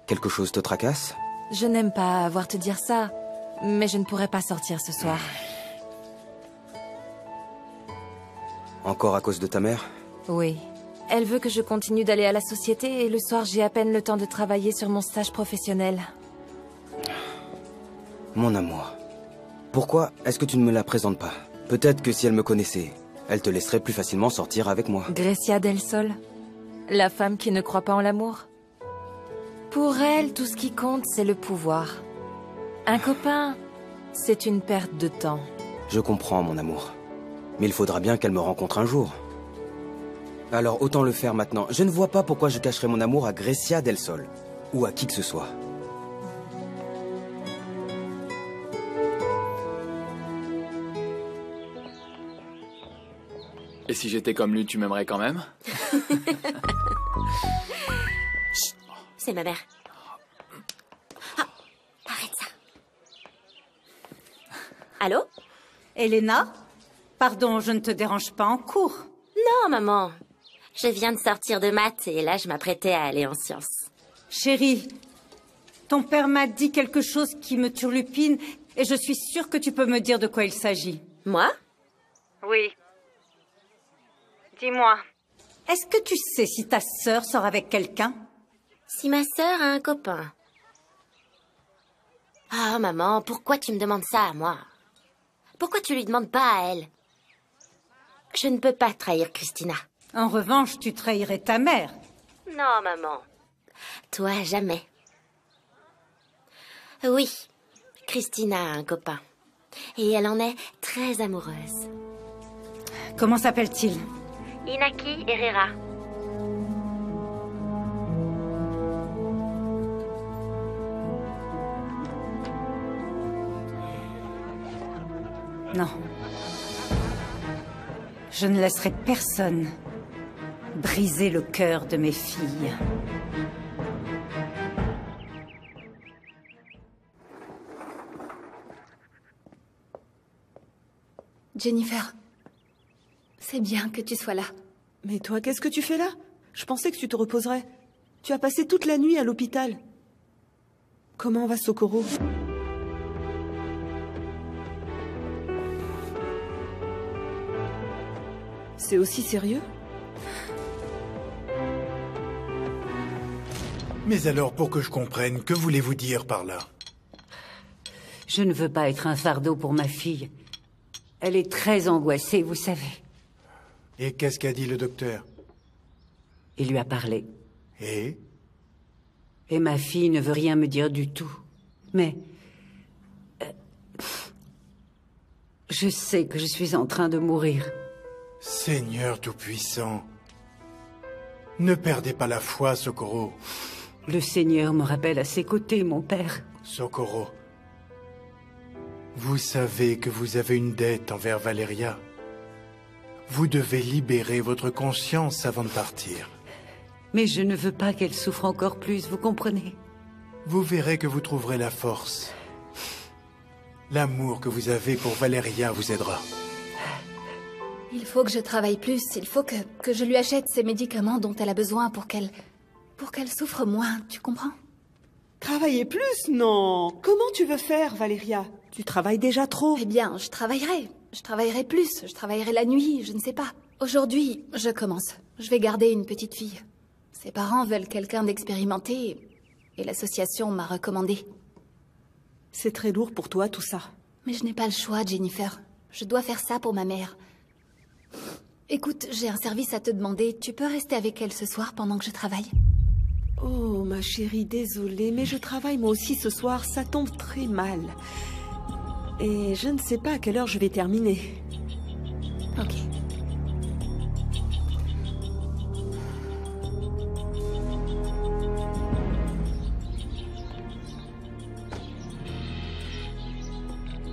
Quelque chose te tracasse? Je n'aime pas avoir te dire ça, mais je ne pourrais pas sortir ce soir. Encore à cause de ta mère? Oui. Elle veut que je continue d'aller à la société et le soir j'ai à peine le temps de travailler sur mon stage professionnel. Mon amour. Pourquoi est-ce que tu ne me la présentes pas? Peut-être que si elle me connaissait, elle te laisserait plus facilement sortir avec moi. Grecia del Sol, la femme qui ne croit pas en l'amour. Pour elle, tout ce qui compte, c'est le pouvoir. Un copain, c'est une perte de temps. Je comprends, mon amour. Mais il faudra bien qu'elle me rencontre un jour. Alors autant le faire maintenant. Je ne vois pas pourquoi je cacherais mon amour à Grecia del Sol. Ou à qui que ce soit. Et si j'étais comme lui, tu m'aimerais quand même? Chut, c'est ma mère. Ah, arrête ça. Allô? Elena? Pardon, je ne te dérange pas en cours? Non, maman. Je viens de sortir de maths et là, je m'apprêtais à aller en sciences. Chérie, ton père m'a dit quelque chose qui me turlupine et je suis sûre que tu peux me dire de quoi il s'agit. Moi? Oui. Dis-moi, est-ce que tu sais si ta sœur sort avec quelqu'un? Si ma sœur a un copain. Ah, maman, pourquoi tu me demandes ça à moi? Pourquoi tu lui demandes pas à elle? Je ne peux pas trahir Christina. En revanche, tu trahirais ta mère. Non, maman. Toi, jamais. Oui, Christina a un copain. Et elle en est très amoureuse. Comment s'appelle-t-il? Inaki Herrera. Non. Je ne laisserai personne briser le cœur de mes filles. Jennifer, c'est bien que tu sois là. Mais toi, qu'est-ce que tu fais là? Je pensais que tu te reposerais. Tu as passé toute la nuit à l'hôpital. Comment va Socorro? C'est aussi sérieux? Mais alors, pour que je comprenne, que voulez-vous dire par là? Je ne veux pas être un fardeau pour ma fille. Elle est très angoissée, vous savez. Et qu'est-ce qu'a dit le docteur? Il lui a parlé. Et ma fille ne veut rien me dire du tout. Mais... je sais que je suis en train de mourir. Seigneur Tout-Puissant, ne perdez pas la foi, Socorro. Le Seigneur me rappelle à ses côtés, mon père. Socorro, vous savez que vous avez une dette envers Valeria. Vous devez libérer votre conscience avant de partir. Mais je ne veux pas qu'elle souffre encore plus, vous comprenez? Vous verrez que vous trouverez la force. L'amour que vous avez pour Valeria vous aidera. Il faut que je travaille plus, il faut que je lui achète ces médicaments dont elle a besoin pour qu'elle souffre moins, tu comprends? Travailler plus? Non. Comment tu veux faire, Valeria? Tu travailles déjà trop. Eh bien, je travaillerai. Je travaillerai plus, je travaillerai la nuit, je ne sais pas. Aujourd'hui, je commence. Je vais garder une petite fille. Ses parents veulent quelqu'un d'expérimenté et l'association m'a recommandé. C'est très lourd pour toi, tout ça. Mais je n'ai pas le choix, Jennifer. Je dois faire ça pour ma mère. Écoute, j'ai un service à te demander. Tu peux rester avec elle ce soir pendant que je travaille? Oh, ma chérie, désolée, mais je travaille moi aussi ce soir. Ça tombe très mal. Et je ne sais pas à quelle heure je vais terminer. Ok.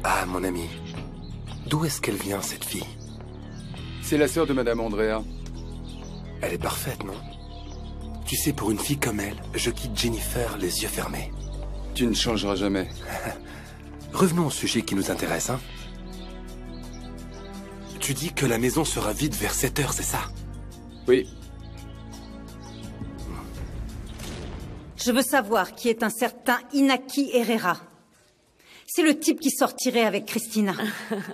Ah, mon ami. D'où est-ce qu'elle vient, cette fille? C'est la sœur de Madame Andrea. Elle est parfaite, non? Tu sais, pour une fille comme elle, je quitte Jennifer les yeux fermés. Tu ne changeras jamais. Revenons au sujet qui nous intéresse, hein? Tu dis que la maison sera vide vers 7 heures, c'est ça? Oui. Je veux savoir qui est un certain Inaki Herrera. C'est le type qui sortirait avec Christina.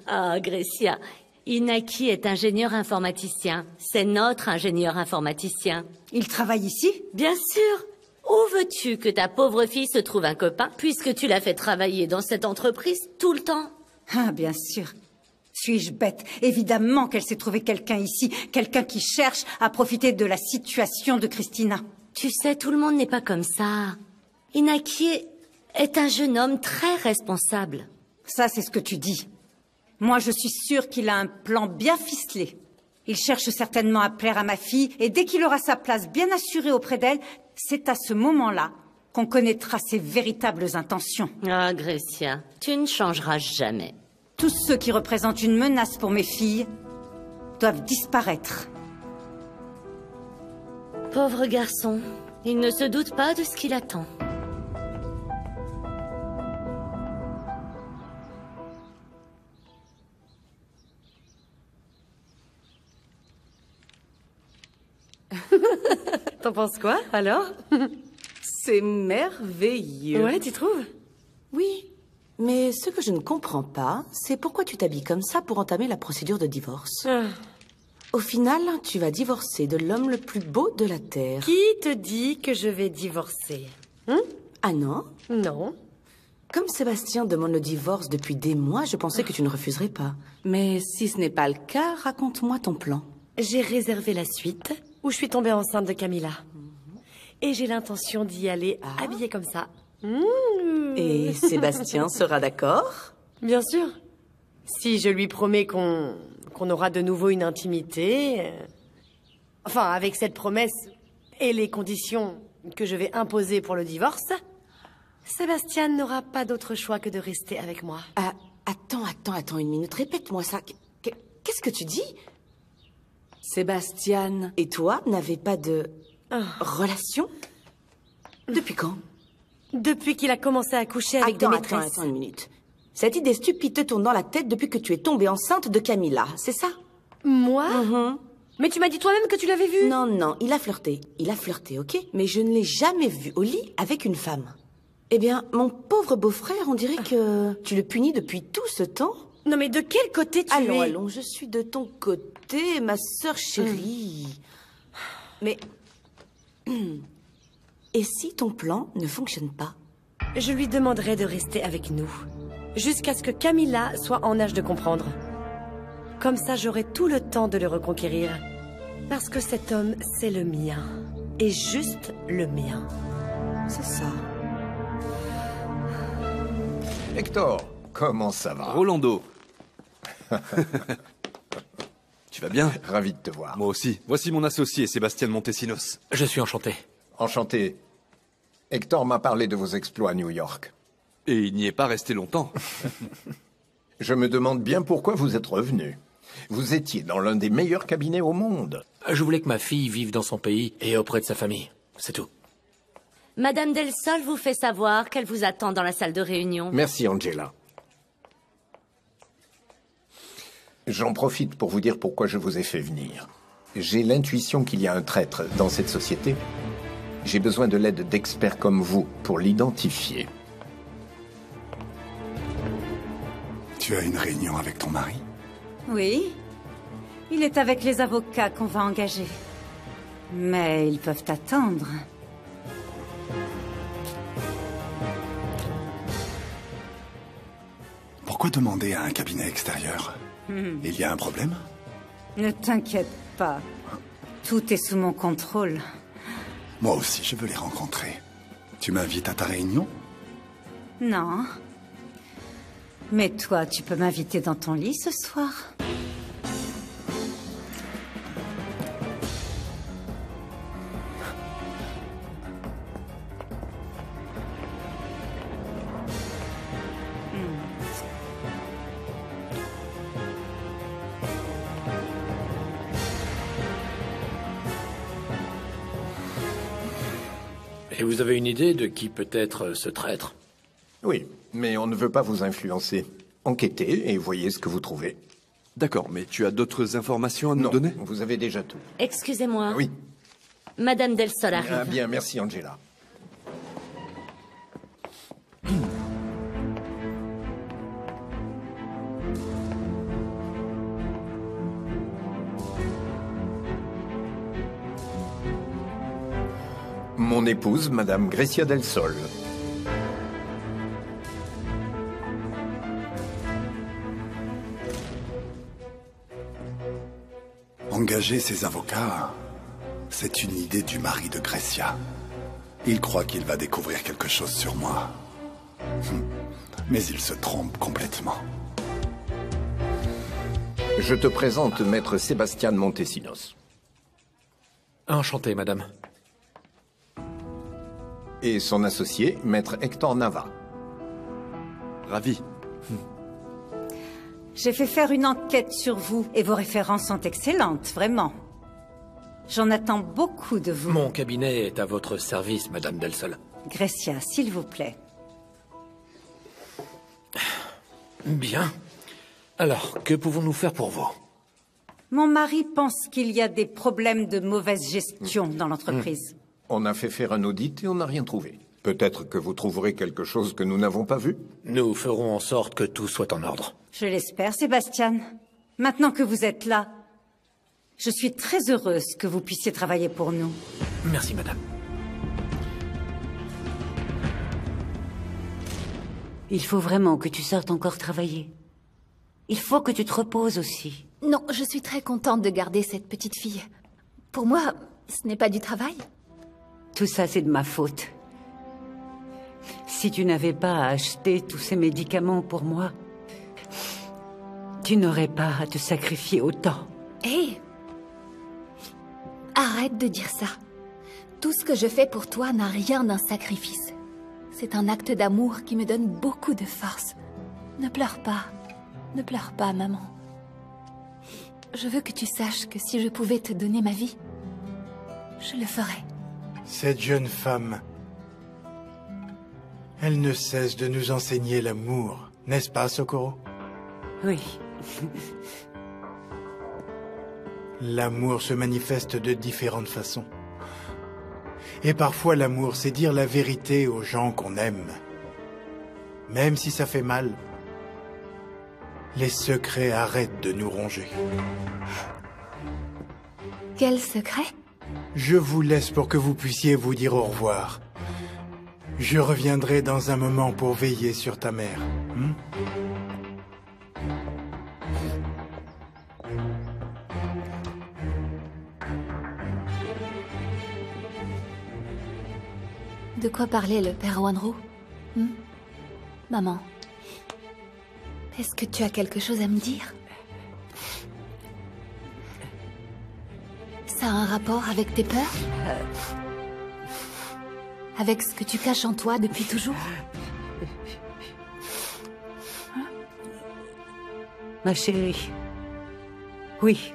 Ah, Grecia, Inaki est ingénieur informaticien. C'est notre ingénieur informaticien. Il travaille ici? Bien sûr. Où veux-tu que ta pauvre fille se trouve un copain, puisque tu l'as fait travailler dans cette entreprise tout le temps? Ah, bien sûr. Suis-je bête? Évidemment qu'elle s'est trouvé quelqu'un ici, quelqu'un qui cherche à profiter de la situation de Christina. Tu sais, tout le monde n'est pas comme ça. Inaki est un jeune homme très responsable. Ça, c'est ce que tu dis. Moi, je suis sûre qu'il a un plan bien ficelé. Il cherche certainement à plaire à ma fille, et dès qu'il aura sa place bien assurée auprès d'elle, c'est à ce moment-là qu'on connaîtra ses véritables intentions. Ah, Grecia, tu ne changeras jamais. Tous ceux qui représentent une menace pour mes filles doivent disparaître. Pauvre garçon, il ne se doute pas de ce qu'il attend. T'en penses quoi, alors? C'est merveilleux. Ouais, tu trouves? Oui. Mais ce que je ne comprends pas, c'est pourquoi tu t'habilles comme ça pour entamer la procédure de divorce. Au final, tu vas divorcer de l'homme le plus beau de la Terre. Qui te dit que je vais divorcer? Ah non? Non. Comme Sébastien demande le divorce depuis des mois, je pensais que tu ne refuserais pas. Mais si ce n'est pas le cas, raconte-moi ton plan. J'ai réservé la suite où je suis tombée enceinte de Camilla. Et j'ai l'intention d'y aller habillée comme ça. Et Sébastien sera d'accord? Bien sûr. Si je lui promets qu'on aura de nouveau une intimité... Enfin, avec cette promesse et les conditions que je vais imposer pour le divorce, Sébastien n'aura pas d'autre choix que de rester avec moi. Attends une minute, répète-moi ça. Qu'est-ce que tu dis? Sébastien et toi n'avez pas de relation? Depuis quand? Depuis qu'il a commencé à coucher avec des maîtresses. Attends une minute. Cette idée stupide te tourne dans la tête depuis que tu es tombée enceinte de Camilla, c'est ça? Moi? Mais tu m'as dit toi-même que tu l'avais vu. Non, il a flirté. Il a flirté, ok? Mais je ne l'ai jamais vu au lit avec une femme. Eh bien, mon pauvre beau-frère, on dirait que tu le punis depuis tout ce temps. Non mais de quel côté tu es? Allons, je suis de ton côté, ma sœur chérie. Mais... Et si ton plan ne fonctionne pas? Je lui demanderai de rester avec nous, jusqu'à ce que Camilla soit en âge de comprendre. Comme ça, j'aurai tout le temps de le reconquérir. Parce que cet homme, c'est le mien. Et juste le mien. C'est ça. Hector, comment ça va? Rolando. Tu vas bien? Ravi de te voir. Moi aussi. Voici mon associé, Sébastien Montesinos. Je suis enchanté. Enchanté. Hector m'a parlé de vos exploits à New York. Et il n'y est pas resté longtemps. Je me demande bien pourquoi vous êtes revenu. Vous étiez dans l'un des meilleurs cabinets au monde. Je voulais que ma fille vive dans son pays et auprès de sa famille. C'est tout. Madame Del Sol vous fait savoir qu'elle vous attend dans la salle de réunion. Merci, Angela. J'en profite pour vous dire pourquoi je vous ai fait venir. J'ai l'intuition qu'il y a un traître dans cette société. J'ai besoin de l'aide d'experts comme vous pour l'identifier. Tu as une réunion avec ton mari? Oui. Il est avec les avocats qu'on va engager. Mais ils peuvent attendre. Pourquoi demander à un cabinet extérieur? Il y a un problème? Ne t'inquiète pas. Tout est sous mon contrôle. Moi aussi, je veux les rencontrer. Tu m'invites à ta réunion? Non. Mais toi, tu peux m'inviter dans ton lit ce soir. Et vous avez une idée de qui peut être ce traître? Oui, mais on ne veut pas vous influencer. Enquêtez et voyez ce que vous trouvez. D'accord, mais tu as d'autres informations à nous donner? Non, vous avez déjà tout. Excusez-moi. Oui. Madame Del Sol arrive. Ah bien, merci Angela. Mon épouse, Madame Grecia del Sol. Engager ses avocats, c'est une idée du mari de Grecia. Il croit qu'il va découvrir quelque chose sur moi. Mais il se trompe complètement. Je te présente Maître Sébastien Montesinos. Enchanté, madame. Et son associé, Maître Hector Nava. Ravi. J'ai fait faire une enquête sur vous et vos références sont excellentes, vraiment. J'en attends beaucoup de vous. Mon cabinet est à votre service, madame Del Sol. Grecia, s'il vous plaît. Bien. Alors, que pouvons-nous faire pour vous? Mon mari pense qu'il y a des problèmes de mauvaise gestion dans l'entreprise. On a fait faire un audit et on n'a rien trouvé. Peut-être que vous trouverez quelque chose que nous n'avons pas vu? Nous ferons en sorte que tout soit en ordre. Je l'espère, Sébastien. Maintenant que vous êtes là, je suis très heureuse que vous puissiez travailler pour nous. Merci, madame. Il faut vraiment que tu sortes encore travailler. Il faut que tu te reposes aussi. Non, je suis très contente de garder cette petite fille. Pour moi, ce n'est pas du travail. Tout ça, c'est de ma faute. Si tu n'avais pas à acheter tous ces médicaments pour moi, tu n'aurais pas à te sacrifier autant. Hé! Arrête de dire ça. Tout ce que je fais pour toi n'a rien d'un sacrifice. C'est un acte d'amour qui me donne beaucoup de force. Ne pleure pas. Ne pleure pas, maman. Je veux que tu saches que si je pouvais te donner ma vie, je le ferais. Cette jeune femme, elle ne cesse de nous enseigner l'amour, n'est-ce pas, Socorro? Oui. L'amour se manifeste de différentes façons. Et parfois, l'amour, c'est dire la vérité aux gens qu'on aime. Même si ça fait mal, les secrets arrêtent de nous ronger. Quel secret? Je vous laisse pour que vous puissiez vous dire au revoir. Je reviendrai dans un moment pour veiller sur ta mère. De quoi parlait le père Wanro? Maman, est-ce que tu as quelque chose à me dire? Ça a un rapport avec tes peurs? Avec ce que tu caches en toi depuis toujours? Ma chérie, oui.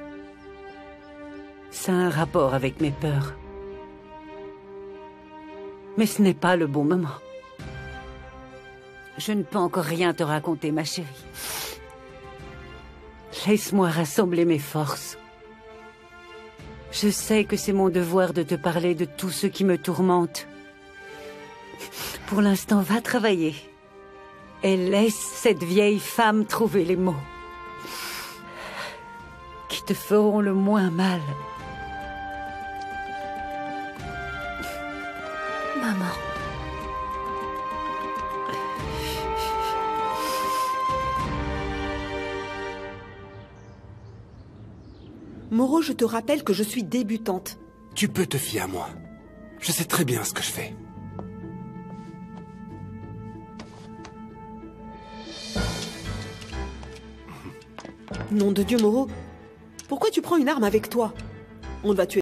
Ça a un rapport avec mes peurs. Mais ce n'est pas le bon moment. Je ne peux encore rien te raconter, ma chérie. Laisse-moi rassembler mes forces. Je sais que c'est mon devoir de te parler de tout ce qui me tourmente. Pour l'instant, va travailler. Et laisse cette vieille femme trouver les mots qui te feront le moins mal. Maman. Moreau, je te rappelle que je suis débutante. Tu peux te fier à moi. Je sais très bien ce que je fais. Nom de Dieu, Moreau. Pourquoi tu prends une arme avec toi? On va tuer